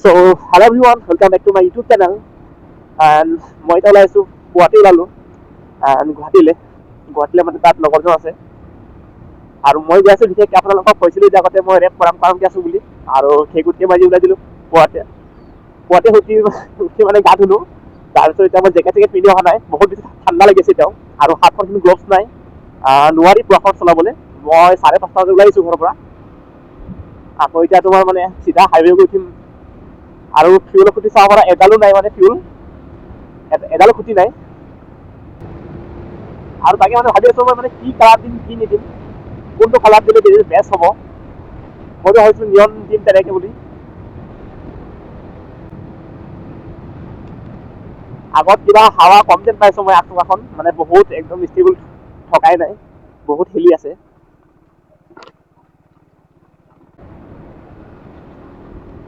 So, hello everyone, welcome back to my YouTube channel. And মই এতিয়া ওলাই আছোঁ গুৱাহাটী ওলালোঁ এণ্ড গুৱাহাটীলৈ মানে তাত লগৰজন আছে আৰু মই গৈ আছোঁ বিশেষকৈ আপোনালোকক কৈছিলোঁ যে আগতে মই ৰেপ কৰামকৈ আছোঁ বুলি আৰু সেই গোটেই মই ওলাই দিলোঁ গুৱাহাটী উঠি মানে গা ধুলোঁ তাৰপিছত এতিয়া মই জেকেট চেকেট পিন্ধি অহা নাই বহুত বেছি ঠাণ্ডা লাগিছে এতিয়াও আৰু হাতখন কিন্তু গ্লভছ নাই নোৱাৰি পুৱাখন চলাবলৈ মই 5:30 বজাত ওলাই আহিছোঁ ঘৰৰ পৰা আকৌ এতিয়া তোমাৰ মানে চিধা হাইৱে গৈ উঠিম আৰু ফিউলৰ খুঁটি চাব পৰা এডালো নাই মানে এডালো খুঁটি নাই আৰু তাকে মানে ভাবি আছোঁ মই মানে কি কালাৰ দিম কি নিদিম কোনটো কালাৰ দিলে বেষ্ট হ'ব মইতো ভাবিছোঁ নিয়ন দিম তেনেকৈ বুলি আগত কিবা হাৱা কম যেন পাইছোঁ মই আঁঠুৱাখন মানে বহুত একদম ষ্টেবল থকাই নাই বহুত হিলি আছে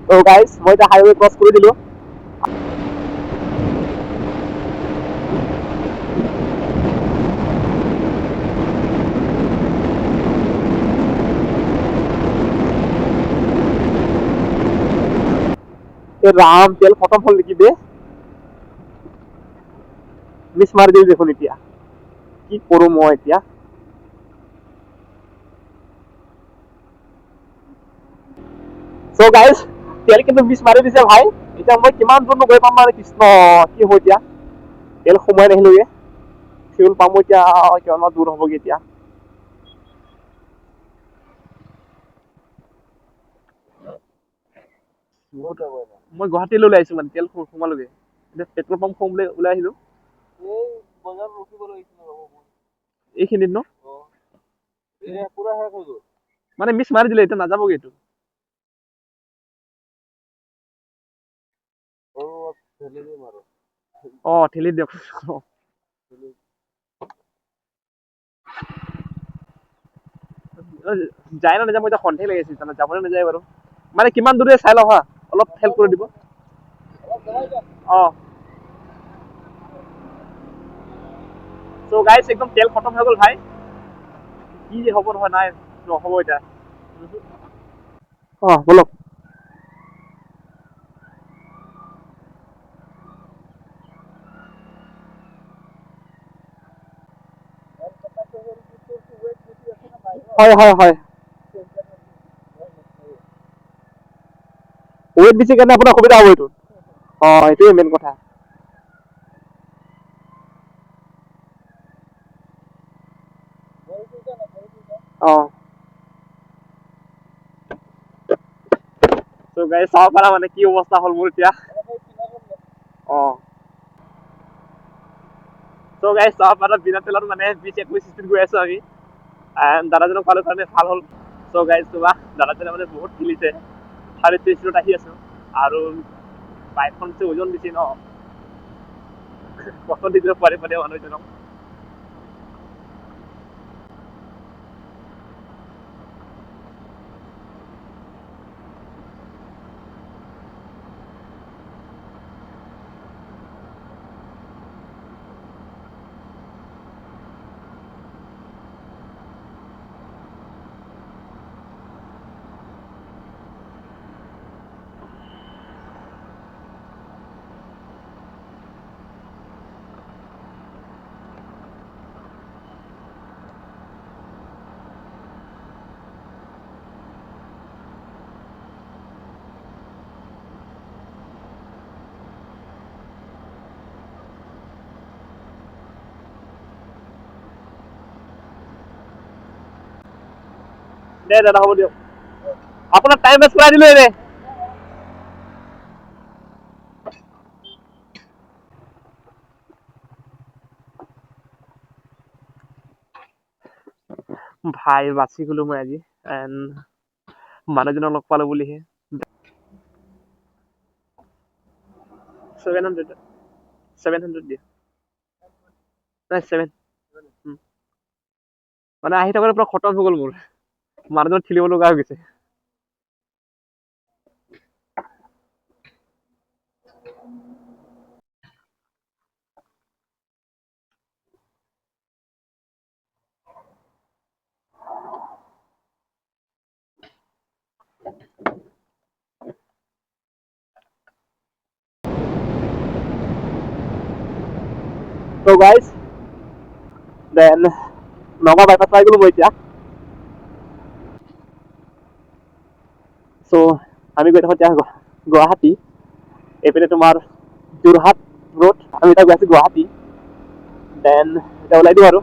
ত' গাইজ মই এতিয়া হাইৱে ক্ৰছ কৰি দিলোঁ ৰাম তেল খতম হল নেকি বে মিছ মাৰি দিল দেখোন এতিয়া কি কৰোঁ মই এতিয়া চ' গাইজ তেল কিন্তু মিছ মাৰি দিছে ভাই এতিয়া মই কিমান দূৰনো গৈ পাম মানে কৃষ্ণ কি হ'ব এতিয়া তেল সোমাই নাহিলোগে ফিউল পাম এতিয়া কিমান দূৰ হ'বগে এতিয়া মই গুৱাহাটীলৈ ওলাই আহিছোঁ মানে তেল সোমালোগে এতিয়া পেট্ৰল পাম্প সোমাবলৈ ওলাই আহিলোঁ এইখিনিত ন মানে মিছ মাৰি দিলে এতিয়া নাযাবগে এইটো ঠেলি দিয়ক যায় না নাযায় মই এতিয়া সন্দেহ লাগিছে যাবলৈ নাযায় বাৰু মানে কিমান দূৰে চাই লওঁ হা অলপ হেল্প কৰি দিব চ' গাইজ একদম তেল খতম হৈ গ'ল ভাই কি হ'ব নহয় নাই নহ'ব এতিয়া বলক হয় হয় হয় ৱেট বেছি কাৰণে আপোনাৰ সুবিধা হ'ব এইটো এইটোৱে মেইন কথা চ' গাইজ চাব পাৰা মানে কি অৱস্থা হ'ল মোৰ এতিয়া চ' গাইজ চাব পাৰা বিনা তেলত মানে 20-21 স্পীড গৈ আছোঁ আমি দাদাজনক পালোঁ কাৰণে ভাল হ'ল চ' গাইজ তোমাৰ দাদাজনে মানে বহুত খেলিছে 30 স্পীডত আহি আছোঁ আৰু বাইকখন ওজন বেছি ন কষ্ট দি দিব পাৰে মানুহজনক দে দাদা হ'ব দিয়ক আপোনাৰ টাইম ৱেষ্ট কৰাই দিলোঁ এনে ভাই বাচি গ'লো মই আজি মানুহজনক লগ পালোঁ বুলিহে 700 দিয়ে নাই 7 মানে আহি থাকোঁতে পুৰা খতম হৈ গ'ল মোৰ মানুহজন ঠেলিব লগা হৈ গৈছে গাইজ দেন নগাঁও বাইপাছ পাই গ'লো মই এতিয়া। চ' আমি গৈ থাকোঁ এতিয়া গুৱাহাটী, এইপিনে তোমাৰ যোৰহাট ৰোড, আমি এতিয়া গৈ আছোঁ গুৱাহাটী। দেন এতিয়া ওলাই দিওঁ আৰু।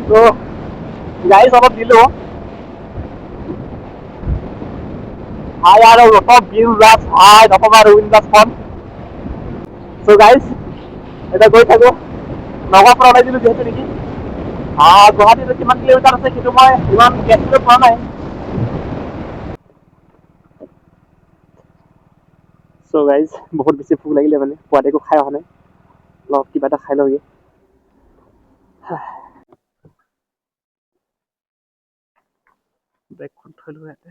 তো গাইজ অলপ দিলোঁ ভাই আৰু ৰটক বিল ৰাজ ভাই নক'বা আৰু উইণ্ডাছখন। চ' গাইজ এতিয়া গৈ থাকোঁ, নগাঁৱৰ পৰা ওলাই দিলোঁ যিহেতু নেকি। গুৱাহাটীত কিমান কিলোমিটাৰ আছে সেইটো মই ইমান গেছ কৰিব পৰা নাই। চ' গাইজ বহুত বেছি ভোক লাগিলে মানে, পোৱাতে একো খাই অহা নাই, অলপ কিবা এটা খাই লওঁগে। বেগখন থৈ লওঁ ইয়াতে।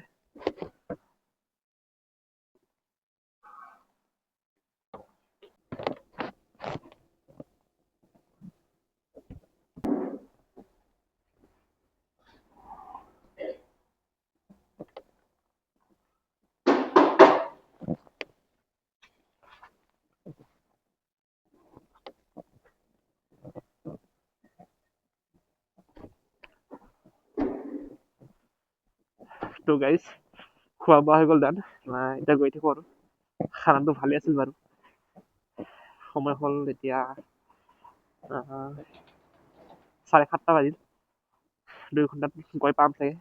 তো গাইজ খোৱা বোৱা হৈ গ'ল দান, এতিয়া গৈ থাকোঁ আৰু। খানাটো ভালেই আছিল বাৰু। সময় হ'ল এতিয়া 7:30 বাজিল, 2 ঘণ্টাত গৈ পাম চাগে।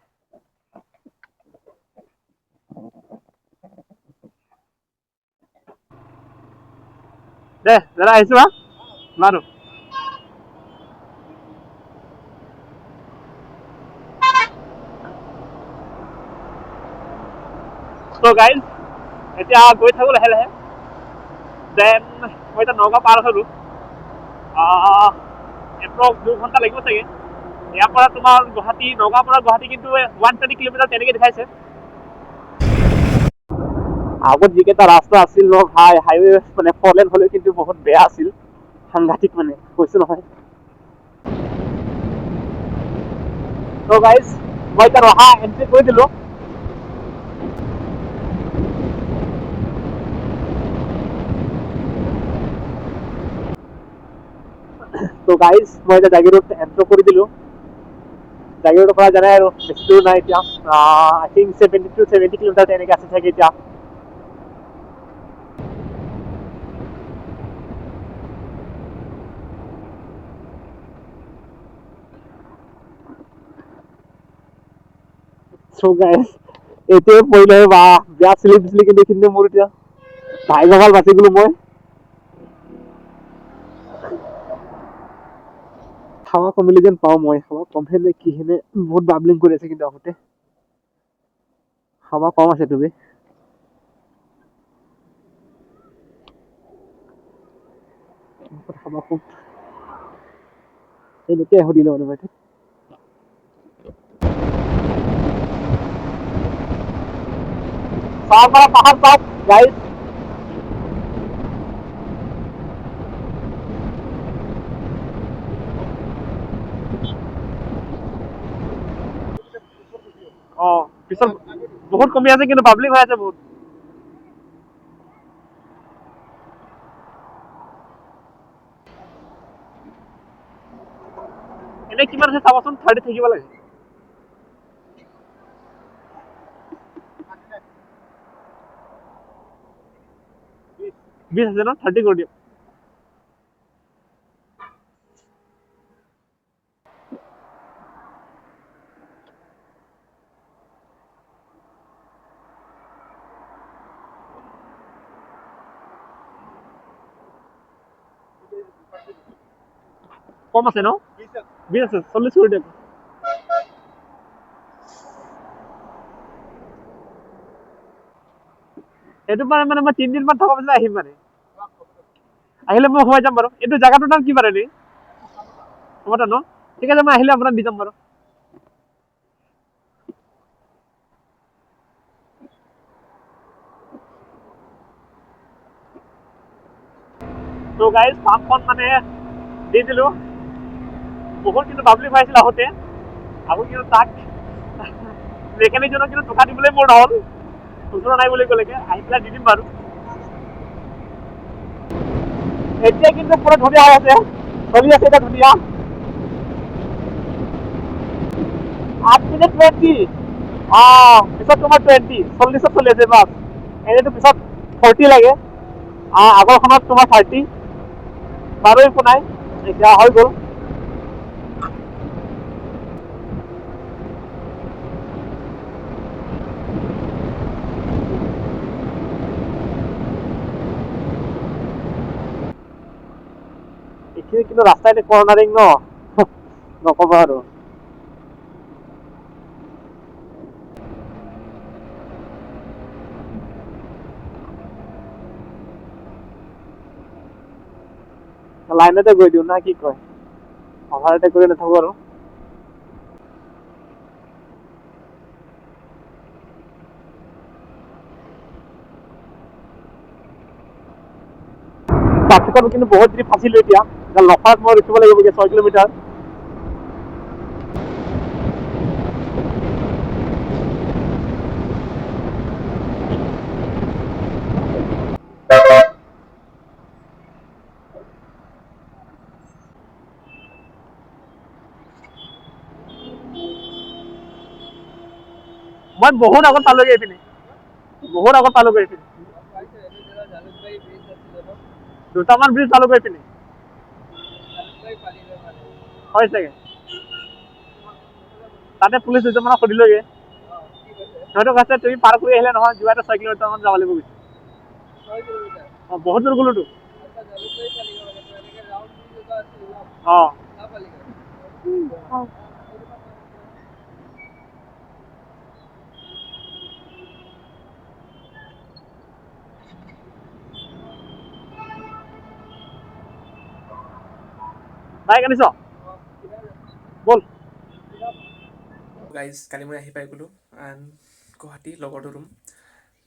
দে দাদা আহিছোঁ হা, বাৰু। তো গাইজ এতিয়া গৈ থাকোঁ লাহে লাহে। দেন মই এতিয়া নগাঁও পাৰ হ'লোঁ, এপ্ৰক্স 2 ঘণ্টা লাগিব চাগে। ইয়াৰ পৰা তোমাৰ গুৱাহাটী, নগাঁৱৰ পৰা গুৱাহাটী কিন্তু 120 কিলোমিটাৰ তেনেকৈ দেখাইছে। আগত যিকেইটা ৰাস্তা আছিল ন ভাই, হাইৱে মানে 4 লেন হ'লেও কিন্তু বহুত বেয়া আছিল, সাংঘাতিক মানে, কৈছোঁ নহয়। তো গাইজ মই এতিয়া ৰহা এণ্ট্ৰি কৰি দিলোঁ। তো গাইজ মই এতিয়া জাগিৰোড এণ্ট্ৰি কৰি দিলোঁ। জাগিৰোডৰ পৰা জানাই আৰু বেছি দূৰ নাই এতিয়া, আই থিংক 70 to 70 কিলোমিটাৰ তেনেকৈ আছে চাগে এতিয়া। চ' গাইজ এইটোৱে পৰিলে বা বেয়া চিলি দিছিলে কিন্তু এইখিনি মোৰ এতিয়া ভাগ্য ভাল বাচি গ'লো মই। হাৱা কমিলে যেন পাওঁ মই, হাৱা কমহে নে কিহেনে, বহুত বাবলিং কৰি আছে কিন্তু আগতে। হাৱা কম আছে তুমি, হাৱা কম এনেকৈ সুধিলে মানে বাইদেউ। পাহাড় চাওক গাইজ। পিছত বহুত কমি আছে কিন্তু পাব্লিক হৈ আছে বহুত। এনে কিমান আছে চাবাচোন, 30 থাকিব লাগে। 20 আছে ন, 30 কৰি দিয়ক। কম আছে ন, 20 আছে, 40 কৰি দিয়ক। সেইটো মানে মই 3 দিন মান থকা পিছত আহিম মানে। আহিলে মই সোমাই যাম বাৰু। এইটো জাগাটোৰ নাম কি বাৰু এনেই? সমতা ন, ঠিক আছে, মই আহিলে আপোনাক দি যাম বাৰু। তো গাইজ ফাৰ্মখন মানে দি দিলো। বহুত কিন্তু পাব্লিক পাইছিল আহোঁতে। আকৌ কিন্তু তাক মেকানিকজনক কিন্তু টকা দিবলৈ মোৰ নহ'ল, খুচুৰা নাই বুলি ক'লেগে। আহি পেলাই দি দিম বাৰু। এতিয়া কিন্তু পুৰা ধুনীয়া হৈ আছে, চলি আছে এতিয়া ধুনীয়া। 8 মিনিট 20, পিছত তোমাৰ 20, 40ত চলি আছে বাছ। এনেইতো পিছত 40 লাগে, আগৰখনত তোমাৰ 30। বাৰু একো নাই, এতিয়া হৈ গ'ল। এইখিনি কিন্তু ৰাস্তা এনে কৰ্ণাৰিং ন, নকবা আৰু। লাইনতে গৈ দিওঁ না কি কয়, অভাৰটেক কৰি নাথাকো আৰু। ট্ৰাফিকত কিন্তু বহুত দেৰি ফাঁচিলো এতিয়া। লখৰাত মই ৰখিব লাগিব 6 কিলোমিটাৰ। মই বহুত আগত পালোগে এইপিনে, বহুত আগত পালোগে এইপিনে। দুটামান ব্ৰিজ পালোগৈ এইপিনে, হয় চাগে। তাতে পুলিচ দুজনমানক সুধিলোগে, সিহঁতে কৈছে তুমি পাৰ কৰি আহিলে নহয়, যোৱাটো 6 কিলোমিটাৰ মান যাব লাগিব গৈছে। বহুত দূৰ গ'লোতো। বাইক আনিছ, ব'ল। গাইজ কালি মই আহি পাই গ'লোঁ গুৱাহাটী লগৰটো ৰুম।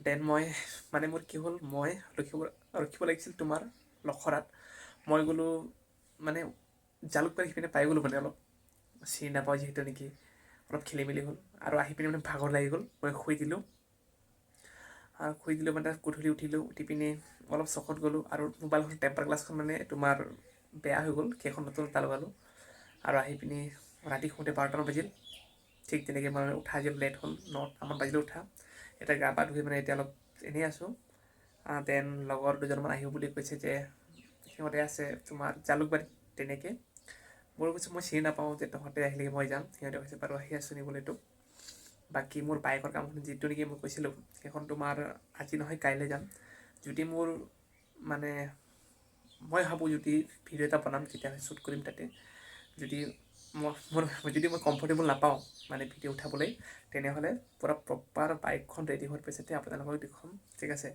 দেন মই মানে মোৰ কি হ'ল, মই ৰখিব লাগিছিল তোমাৰ লখৰাত। মই গ'লোঁ মানে জালুকবাৰী সিপিনে পাই গ'লোঁ, মানে অলপ চিনি নাপাওঁ যিহেতু নেকি অলপ খেলি মেলি হ'ল। আৰু আহি পিনে মানে ভাগৰ লাগি গ'ল, মই শুই দিলোঁ। মানে গধূলি উঠিলোঁ, উঠি পিনে অলপ চকত গ'লোঁ। আৰু মোবাইলখন টেম্পাৰ গ্লাছখন মানে তোমাৰ বেয়া হৈ গ'ল, সেইখন নতুন এটা লগালোঁ। আৰু আহি পিনি ৰাতি শুওঁতে 12টামান বাজিল। ঠিক তেনেকৈ মই উঠা আজি লেট হ'ল, 9টামান বাজিলে উঠা। এতিয়া গা পা ধুই মানে এতিয়া অলপ এনেই আছোঁ। দেন লগৰ দুজনমান আহিব বুলি কৈছে, যে সিহঁতে আছে তোমাৰ জালুকবাৰীত। তেনেকৈ মই কৈছোঁ মই চিনি নাপাওঁ, যে তহঁতে আহিলে মই যাম। সিহঁতে কৈছে বাৰু আহি আছোঁ নিবলৈ তোক। বাকী মোৰ বাইকৰ কামখিনি যিটো নেকি মই কৈছিলোঁ, সেইখন তোমাৰ আজি নহয় কাইলৈ যাম। যদি মোৰ মানে মই ভাবোঁ যদি ভিডিঅ' এটা বনাম তেতিয়াহ'লে শ্বুট কৰিম তাতে। যদি মই কমফৰ্টেবল নাপাওঁ মানে ভিডিঅ' উঠাবলৈ, তেনেহ'লে পূৰা প্ৰপাৰ বাইকখন ৰেডি হোৱাৰ পিছতে আপোনালোকক দেখুৱাম, ঠিক আছে।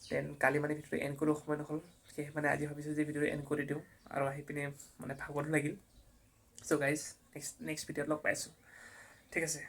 দেন কালি মানে ভিডিঅ'টো এণ্ড কৰিব সময় নহ'ল, সেয়েহে মানে আজি ভাবিছোঁ যে ভিডিঅ'টো এণ্ড কৰি দিওঁ। আৰু আহি পিনে মানে ভাগৰো লাগিল। চ' গাইজ নেক্সট ভিডিঅ'ত লগ পাইছোঁ, ঠিক আছে।